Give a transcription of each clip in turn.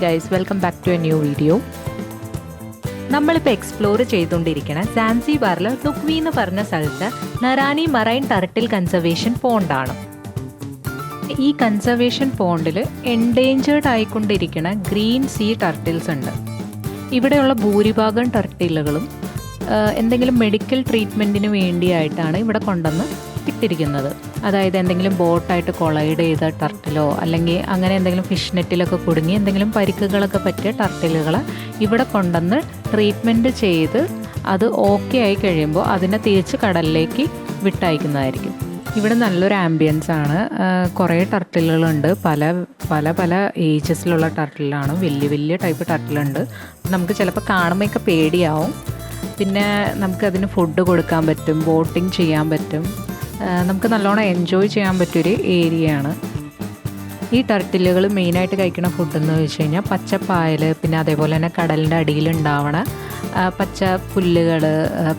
Guys, welcome back to a new video. നമ്മളിപ്പോൾ explore ചെയ്തുകൊണ്ടിരിക്കുന്ന സാൻസിബാറിൽ നുക്വി എന്ന് പറഞ്ഞ സ്ഥലത്ത് നറാനി മറൈൻ ടർട്ടിൽ കൺസർവേഷൻ പോണ്ടാണ്. ഈ കൺസർവേഷൻ പോണ്ടിൽ എൻഡേഞ്ചേർഡ് ആയിക്കൊണ്ടിരിക്കുന്ന ഗ്രീൻ സീ ടർട്ടിൽസ് ഉണ്ട്. ഇവിടെയുള്ള ഭൂരിഭാഗം ടർട്ടിലുകളും എന്തെങ്കിലും മെഡിക്കൽ ട്രീറ്റ്മെൻറ്റിന് വേണ്ടിയായിട്ടാണ് ഇവിടെ കൊണ്ടുവന്ന് ഇട്ടിരിക്കുന്നത്. അതായത് എന്തെങ്കിലും ബോട്ടായിട്ട് കൊളൈഡ് ചെയ്ത ടർട്ടിലോ അല്ലെങ്കിൽ അങ്ങനെ എന്തെങ്കിലും ഫിഷ് നെറ്റിലൊക്കെ കുടുങ്ങി എന്തെങ്കിലും പരിക്കുകളൊക്കെ പറ്റിയ ടർട്ടിലുകളെ ഇവിടെ കൊണ്ടുവന്ന് ട്രീറ്റ്മെൻറ്റ് ചെയ്ത് അത് ഓക്കെ ആയി കഴിയുമ്പോൾ അതിനെ തിരിച്ച് കടലിലേക്ക് വിട്ടയക്കുന്നതായിരിക്കും. ഇവിടെ നല്ലൊരു ആംബിയൻസ് ആണ്. കുറേ ടർട്ടിലുകളുണ്ട്, പല പല പല ഏജസിലുള്ള ടർട്ടിലാണ്. വലിയ വലിയ ടൈപ്പ് ടർട്ടിലുണ്ട്. നമുക്ക് ചിലപ്പോൾ കാണുമ്പോഴൊക്കെ പേടിയാവും. പിന്നെ നമുക്കതിന് ഫുഡ് കൊടുക്കാൻ പറ്റും, ബോട്ടിങ് ചെയ്യാൻ പറ്റും, നമുക്ക് നല്ലോണം എൻജോയ് ചെയ്യാൻ പറ്റിയൊരു ഏരിയയാണ്. ഈ ടർട്ടിലുകൾ മെയിനായിട്ട് കഴിക്കുന്ന ഫുഡെന്ന് വെച്ച് കഴിഞ്ഞാൽ പച്ചപ്പായൽ, പിന്നെ അതേപോലെ തന്നെ കടലിൻ്റെ അടിയിലുണ്ടാവണ പച്ച പുല്ലുകൾ,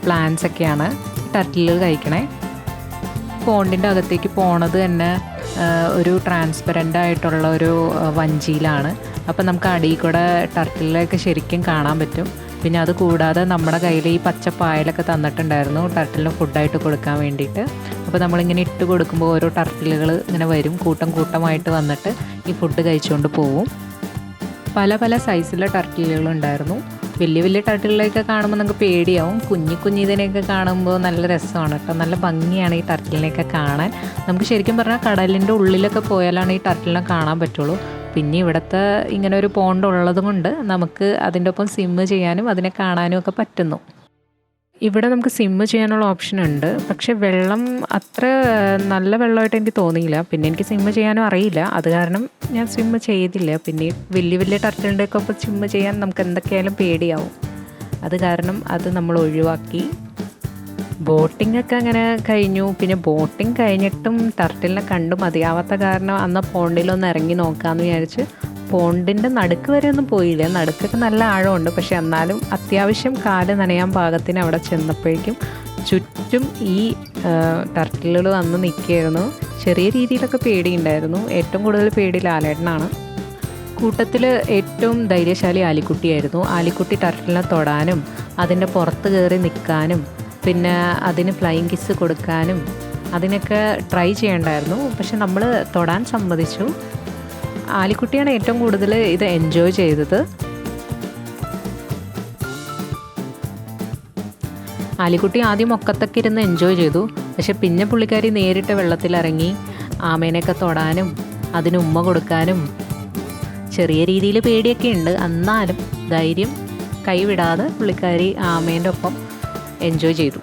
പ്ലാന്റ്സ് ഒക്കെയാണ് ടർട്ടിലുകൾ കഴിക്കണേ. പോണ്ടിൻ്റെ അകത്തേക്ക് പോണത് തന്നെ ഒരു ട്രാൻസ്പെറൻ്റ് ആയിട്ടുള്ള ഒരു വഞ്ചിയിലാണ്. അപ്പോൾ നമുക്ക് അടിയിൽ കൂടെ ടർട്ടിലൊക്കെ ശരിക്കും കാണാൻ പറ്റും. പിന്നെ അത് കൂടാതെ നമ്മുടെ കയ്യിൽ ഈ പച്ചപ്പായലൊക്കെ തന്നിട്ടുണ്ടായിരുന്നു ടർട്ടിലിന് ഫുഡായിട്ട് കൊടുക്കാൻ വേണ്ടിയിട്ട്. അപ്പോൾ നമ്മളിങ്ങനെ ഇട്ട് കൊടുക്കുമ്പോൾ ഓരോ ടർട്ടിലുകൾ ഇങ്ങനെ വരും, കൂട്ടം കൂട്ടമായിട്ട് വന്നിട്ട് ഈ ഫുഡ് കഴിച്ചുകൊണ്ട് പോവും. പല പല സൈസിലുള്ള ടർട്ടിലുകളുണ്ടായിരുന്നു. വലിയ വലിയ ടർട്ടിലൊക്കെ കാണുമ്പോൾ നമുക്ക് പേടിയാവും. കുഞ്ഞിതിനെയൊക്കെ കാണുമ്പോൾ നല്ല രസമാണ് കേട്ടോ, നല്ല ഭംഗിയാണ് ഈ ടർട്ടിലിനെയൊക്കെ കാണാൻ. നമുക്ക് ശരിക്കും പറഞ്ഞാൽ കടലിൻ്റെ ഉള്ളിലൊക്കെ പോയാലാണ് ഈ ടർട്ടിലിനെ കാണാൻ പറ്റുള്ളൂ. പിന്നെ ഇവിടുത്തെ ഇങ്ങനെ ഒരു പോണ്ട് ഉള്ളത് കൊണ്ട് നമുക്ക് അതിൻ്റെ ഒപ്പം സ്വിമ്മ് ചെയ്യാനും അതിനെ കാണാനും ഒക്കെ പറ്റുന്നു. ഇവിടെ നമുക്ക് സ്വിമ്മ് ചെയ്യാനുള്ള ഓപ്ഷൻ ഉണ്ട്, പക്ഷേ വെള്ളം അത്ര നല്ല വെള്ളമായിട്ട് എനിക്ക് തോന്നിയില്ല. പിന്നെ എനിക്ക് സ്വിമ്മ് ചെയ്യാനും അറിയില്ല, അത് കാരണം ഞാൻ സ്വിമ്മ് ചെയ്തില്ല. പിന്നെ വലിയ വലിയ ടർട്ടിലിൻ്റെ ഒക്കെ ഒപ്പം സ്വിമ്മ് ചെയ്യാൻ നമുക്ക് എന്തൊക്കെയായാലും പേടിയാവും. അത് കാരണം അത് നമ്മൾ ഒഴിവാക്കി. ബോട്ടിംഗ് ഒക്കെ അങ്ങനെ കഴിഞ്ഞു. പിന്നെ ബോട്ടിംഗ് കഴിഞ്ഞിട്ടും ടർട്ടിലിനെ കണ്ടു മതിയാവാത്ത കാരണം അന്ന് പോണ്ടിലൊന്ന് ഇറങ്ങി നോക്കാമെന്ന് വിചാരിച്ച് പോണ്ടിൻ്റെ നടുക്ക് വരെ ഒന്നും പോയില്ല. നടുക്കൊക്കെ നല്ല ആഴമുണ്ട്, പക്ഷെ എന്നാലും അത്യാവശ്യം കാല് നനയാൻ പാകത്തിന് അവിടെ ചെന്നപ്പോഴേക്കും ചുറ്റും ഈ ടർട്ടിലുകൾ വന്ന് നിൽക്കുകയായിരുന്നു. ചെറിയ രീതിയിലൊക്കെ പേടിയുണ്ടായിരുന്നു. ഏറ്റവും കൂടുതൽ പേടി ലാലേട്ടനാണ്. കൂട്ടത്തിൽ ഏറ്റവും ധൈര്യശാലി ആലിക്കുട്ടിയായിരുന്നു. ആലിക്കുട്ടി ടർട്ടിലിനെ തൊടാനും അതിൻ്റെ പുറത്ത് കയറി നിൽക്കാനും പിന്നെ അതിന് ഫ്ലൈയിങ് കിസ് കൊടുക്കാനും അതിനൊക്കെ ട്രൈ ചെയ്യണ്ടായിരുന്നു. പക്ഷെ നമ്മൾ തൊടാൻ സമ്മതിച്ചു. ആലിക്കുട്ടിയാണ് ഏറ്റവും കൂടുതൽ ഇത് എൻജോയ് ചെയ്തത്. ആലിക്കുട്ടി ആദ്യം ഒക്കത്തൊക്കെ ഇരുന്ന് എൻജോയ് ചെയ്തു. പക്ഷെ പിന്നെ പുള്ളിക്കാരി നേരിട്ട് വെള്ളത്തിലിറങ്ങി ആമേനെയൊക്കെ തൊടാനും അതിന് ഉമ്മ കൊടുക്കാനും ചെറിയ രീതിയിൽ പേടിയൊക്കെ ഉണ്ട്. എന്നാലും ധൈര്യം കൈവിടാതെ പുള്ളിക്കാരി ആമേൻ്റെ ഒപ്പം എൻജോയ് ചെയ്തു.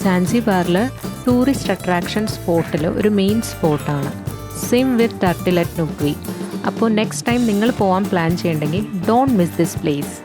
സാൻസിബാറിൽ ടൂറിസ്റ്റ് അട്രാക്ഷൻ സ്പോട്ടിൽ ഒരു മെയിൻ സ്പോട്ടാണ് സ്വിം വിത്ത് ടർട്ടിൽ അറ്റ് നുക്വി. അപ്പോൾ നെക്സ്റ്റ് ടൈം നിങ്ങൾ പോകാൻ പ്ലാൻ ചെയ്യണമെങ്കിൽ ഡോണ്ട് മിസ് ദിസ് പ്ലേസ്.